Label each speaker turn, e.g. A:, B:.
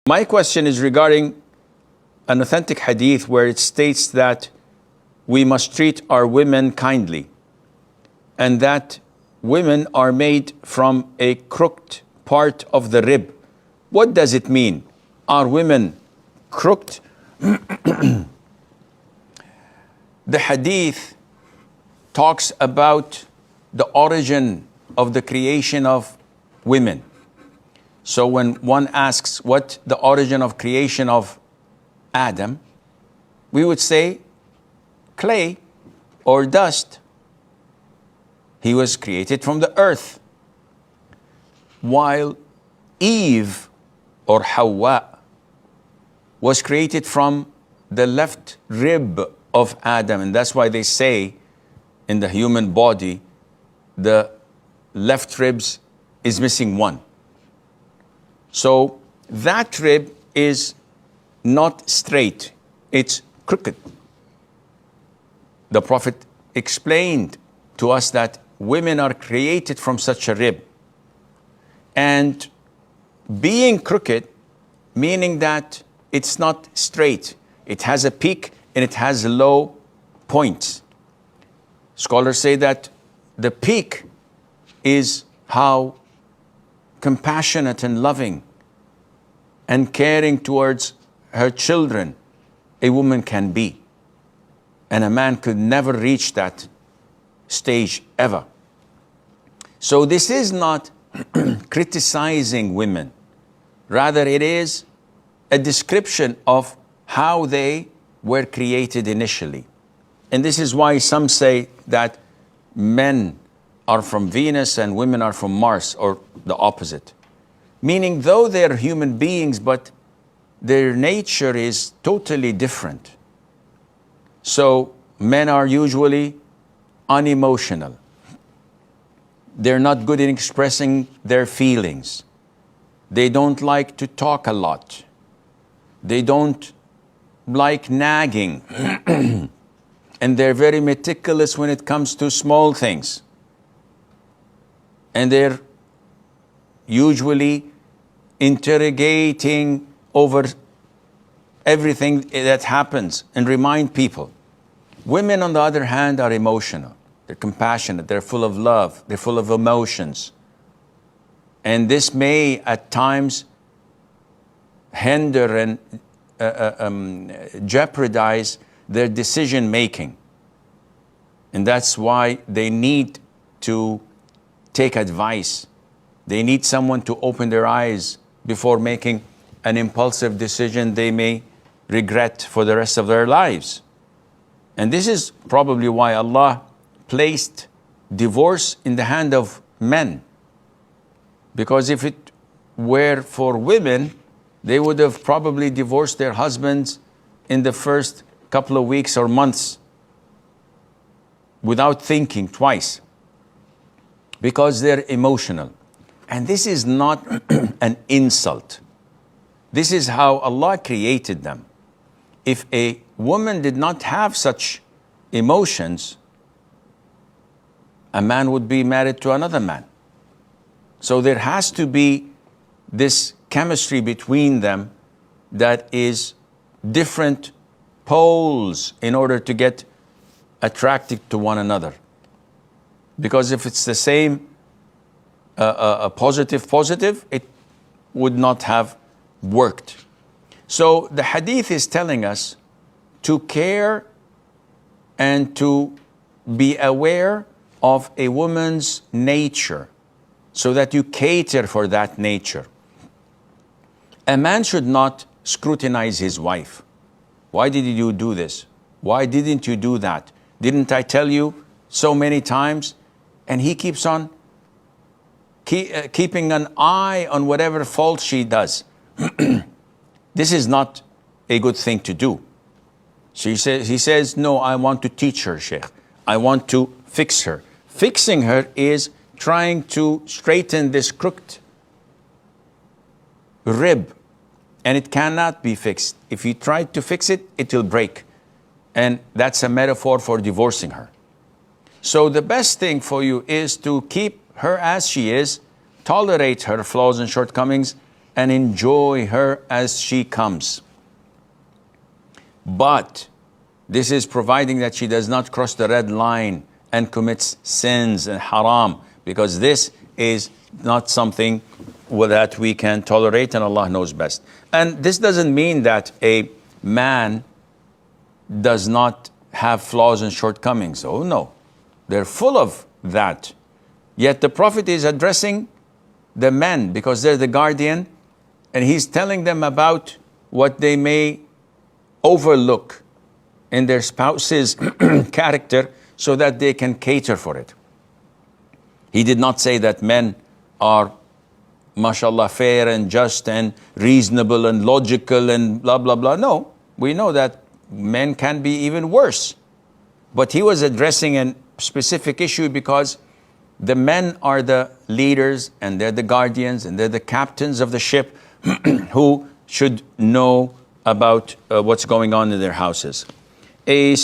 A: My question is regarding an authentic hadith where it states that we must treat our women kindly and that women are made from a crooked part of the rib. What does it mean? Are women crooked? The hadith talks about the origin of the creation of women. So when one asks what the origin of creation of Adam, we would say clay or dust. He was created from the earth. While Eve or Hawa was created from the left rib of Adam. And that's why they say in the human body, the left ribs is missing one. So that rib is not straight, it's crooked. The Prophet explained to us that women are created from such a rib. And being crooked, meaning that it's not straight. It has a peak and it has low points. Scholars say that the peak is how compassionate and loving and caring towards her children a woman can be. And a man could never reach that stage ever. So this is not criticizing women. Rather, it is a description of how they were created initially. And this is why some say that men are from Venus and women are from Mars, or the opposite. Meaning, though they're human beings, but their nature is totally different. So men are usually unemotional. They're not good in expressing their feelings. They don't like to talk a lot. They don't like nagging. And they're very meticulous when it comes to small things. And they're usually interrogating over everything that happens and remind people. Women, on the other hand, are emotional. They're compassionate. They're full of love. They're full of emotions. And this may, at times, hinder and jeopardize their decision making. And that's why they need to take advice. They need someone to open their eyes before making an impulsive decision they may regret for the rest of their lives. And this is probably why Allah placed divorce in the hand of men. Because if it were for women, they would have probably divorced their husbands in the first couple of weeks or months without thinking twice, because they're emotional. And this is not an insult. This is how Allah created them. If a woman did not have such emotions, a man would be married to another man. So there has to be this chemistry between them that is different poles in order to get attracted to one another. Because if it's the same positive, it would not have worked. So the hadith is telling us to care and to be aware of a woman's nature so that you cater for that nature. A man should not scrutinize his wife. Why did you do this? Why didn't you do that? Didn't I tell you so many times? And he keeps on keeping an eye on whatever fault she does. This is not a good thing to do. He says, no, I want to teach her, Sheikh. I want to fix her. Fixing her is trying to straighten this crooked rib. And it cannot be fixed. If you try to fix it, it will break. And that's a metaphor for divorcing her. So the best thing for you is to keep her as she is, tolerate her flaws and shortcomings, and enjoy her as she comes. But this is providing that she does not cross the red line and commits sins and haram, because this is not something that we can tolerate, and Allah knows best. And this doesn't mean that a man does not have flaws and shortcomings. Oh no, they're full of that. Yet the Prophet is addressing the men because they're the guardian, and he's telling them about what they may overlook in their spouse's character so that they can cater for it. He did not say that men are, mashallah, fair and just and reasonable and logical and blah, blah, blah. No, we know that men can be even worse. But he was addressing a specific issue because the men are the leaders and they're the guardians and they're the captains of the ship who should know about what's going on in their houses. A